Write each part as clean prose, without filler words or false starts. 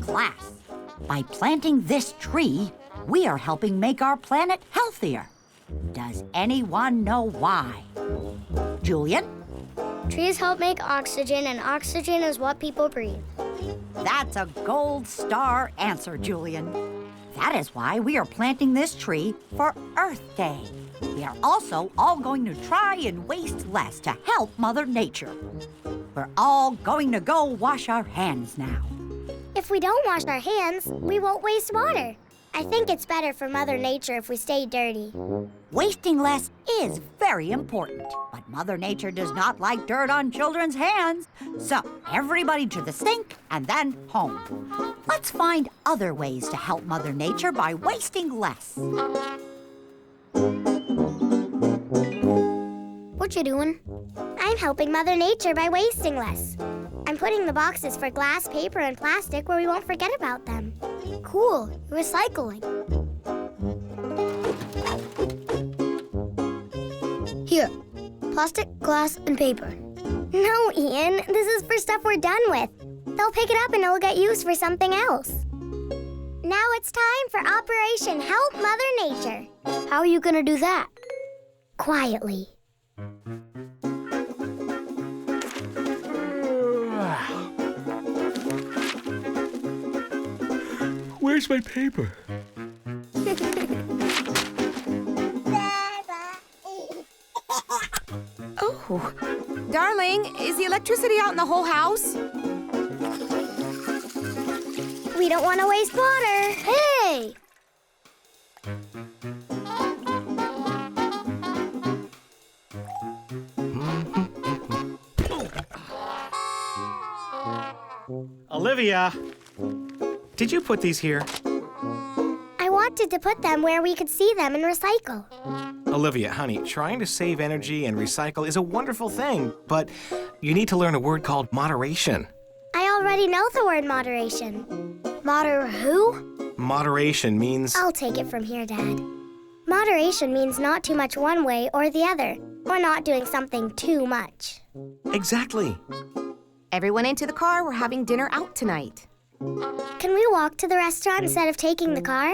Class, by planting this tree, we are helping make our planet healthier. Does anyone know why? Julian? Trees help make oxygen, and oxygen is what people breathe. That's a gold star answer, Julian. That is why we are planting this tree for Earth Day. We are also all going to try and waste less to help Mother Nature. We're all going to go wash our hands now. If we don't wash our hands, we won't waste water. I think it's better for Mother Nature if we stay dirty. Wasting less is very important, but Mother Nature does not like dirt on children's hands. So, everybody to the sink and then home. Let's find other ways to help Mother Nature by wasting less. What you doing? I'm helping Mother Nature by wasting less. I'm putting the boxes for glass, paper, and plastic where we won't forget about them. Cool, recycling. Here, plastic, glass, and paper. No, Ian, this is for stuff we're done with. They'll pick it up and it'll get used for something else. Now it's time for Operation Help Mother Nature. How are you gonna do that? Quietly. Where's my paper? Oh, darling, is the electricity out in the whole house? We don't want to waste water. Hey! Olivia! Did you put these here? I wanted to put them where we could see them and recycle. Olivia, honey, trying to save energy and recycle is a wonderful thing, but you need to learn a word called moderation. I already know the word moderation. Who? Moderation means... I'll take it from here, Dad. Moderation means not too much one way or the other, or not doing something too much. Exactly. Everyone into the car. We're having dinner out tonight. Can we walk to the restaurant instead of taking the car?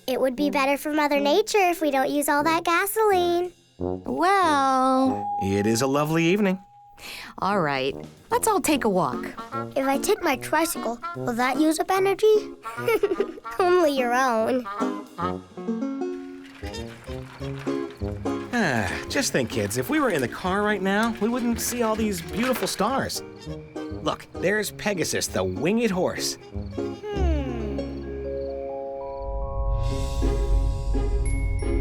It would be better for Mother Nature if we don't use all that gasoline. Well... It is a lovely evening. All right. Let's all take a walk. If I take my tricycle, will that use up energy? Only your own. Just think, kids, if we were in the car right now, we wouldn't see all these beautiful stars. Look, there's Pegasus, the winged horse.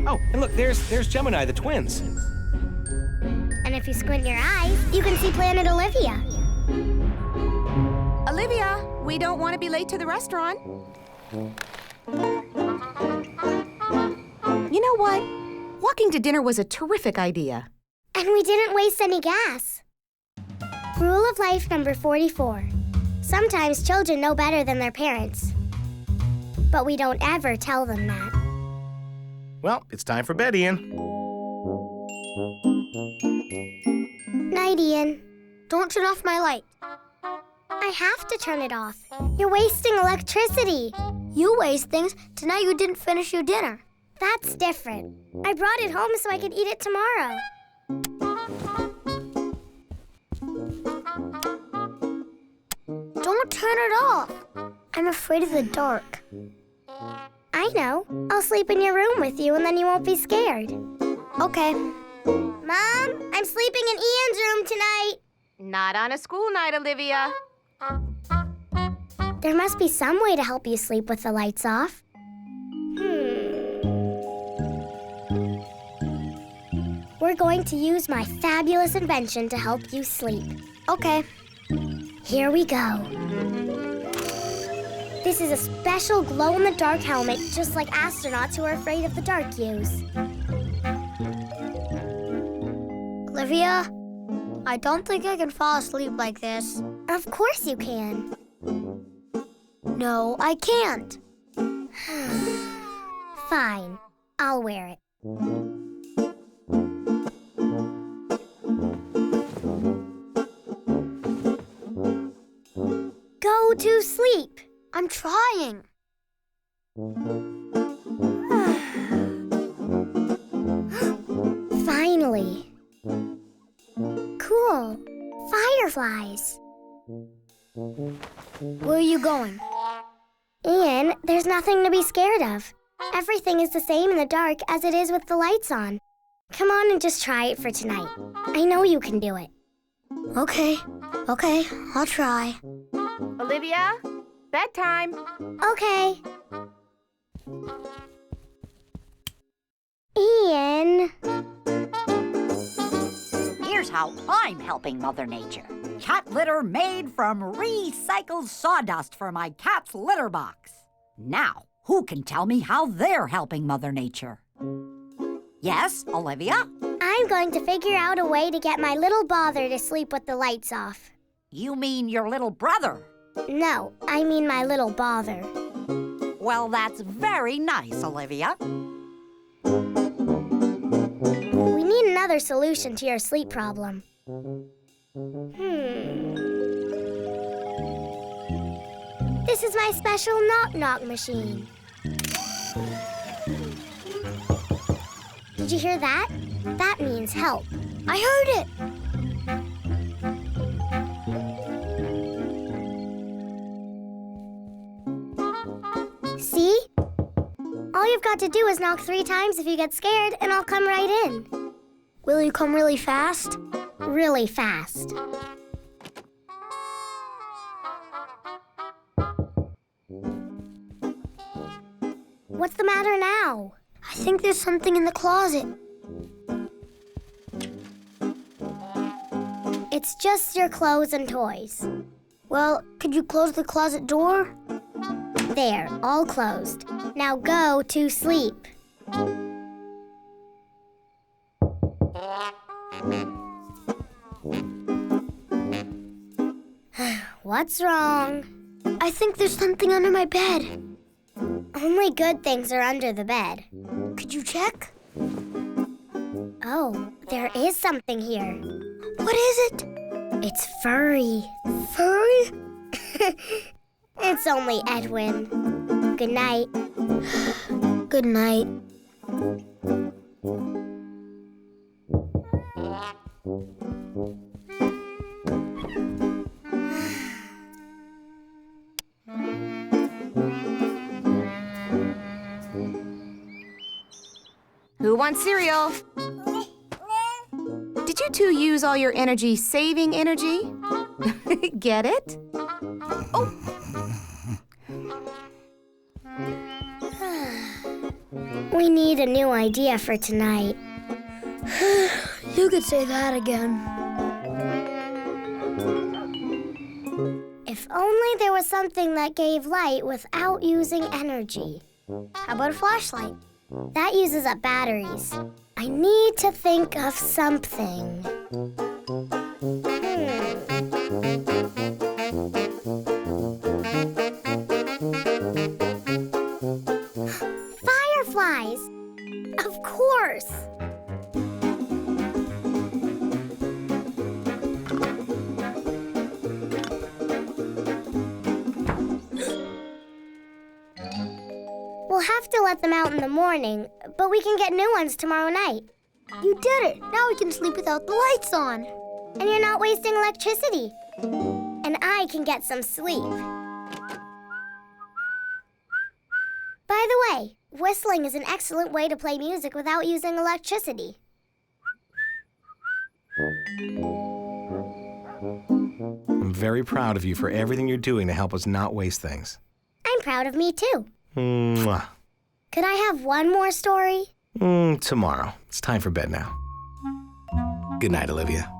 Oh, and look, there's Gemini, the twins. And if you squint your eyes, you can see Planet Olivia. Olivia, we don't want to be late to the restaurant. You know what? Walking to dinner was a terrific idea. And we didn't waste any gas. Rule of life number 44. Sometimes children know better than their parents. But we don't ever tell them that. Well, it's time for bed, Ian. Night, Ian. Don't turn off my light. I have to turn it off. You're wasting electricity. You waste things. Tonight you didn't finish your dinner. That's different. I brought it home so I could eat it tomorrow. Don't turn it off. I'm afraid of the dark. I know. I'll sleep in your room with you and then you won't be scared. Okay. Mom, I'm sleeping in Ian's room tonight. Not on a school night, Olivia. There must be some way to help you sleep with the lights off. We're going to use my fabulous invention to help you sleep. Okay. Here we go. This is a special glow-in-the-dark helmet, just like astronauts who are afraid of the dark use. Olivia, I don't think I can fall asleep like this. Of course you can. No, I can't. Fine, I'll wear it. Go to sleep. I'm trying. Finally. Cool. Fireflies. Where are you going? Ian, there's nothing to be scared of. Everything is the same in the dark as it is with the lights on. Come on and just try it for tonight. I know you can do it. Okay, I'll try. Olivia, bedtime. Okay. Ian. Here's how I'm helping Mother Nature. Cat litter made from recycled sawdust for my cat's litter box. Now, who can tell me how they're helping Mother Nature? Yes, Olivia? I'm going to figure out a way to get my little bother to sleep with the lights off. You mean your little brother? No, I mean my little bother. Well, that's very nice, Olivia. We need another solution to your sleep problem. This is my special knock-knock machine. Did you hear that? That means help. I heard it. See? All you've got to do is knock 3 times if you get scared, and I'll come right in. Will you come really fast? Really fast. What's the matter now? I think there's something in the closet. It's just your clothes and toys. Well, could you close the closet door? There, all closed. Now go to sleep. What's wrong? I think there's something under my bed. Only good things are under the bed. Could you check? Oh, there is something here. What is it? It's furry. Furry? It's only Edwin. Good night. Good night. Who wants cereal? Did you two use all your energy saving energy? Get it? Oh! We need a new idea for tonight. You could say that again. If only there was something that gave light without using energy. How about a flashlight? That uses up batteries. I need to think of something. Fireflies! Of course! We'll have to let them out in the morning, but we can get new ones tomorrow night. You did it! Now we can sleep without the lights on. And you're not wasting electricity. And I can get some sleep. By the way, whistling is an excellent way to play music without using electricity. I'm very proud of you for everything you're doing to help us not waste things. I'm proud of me, too. Mwah. Could I have one more story? Tomorrow. It's time for bed now. Good night, Olivia.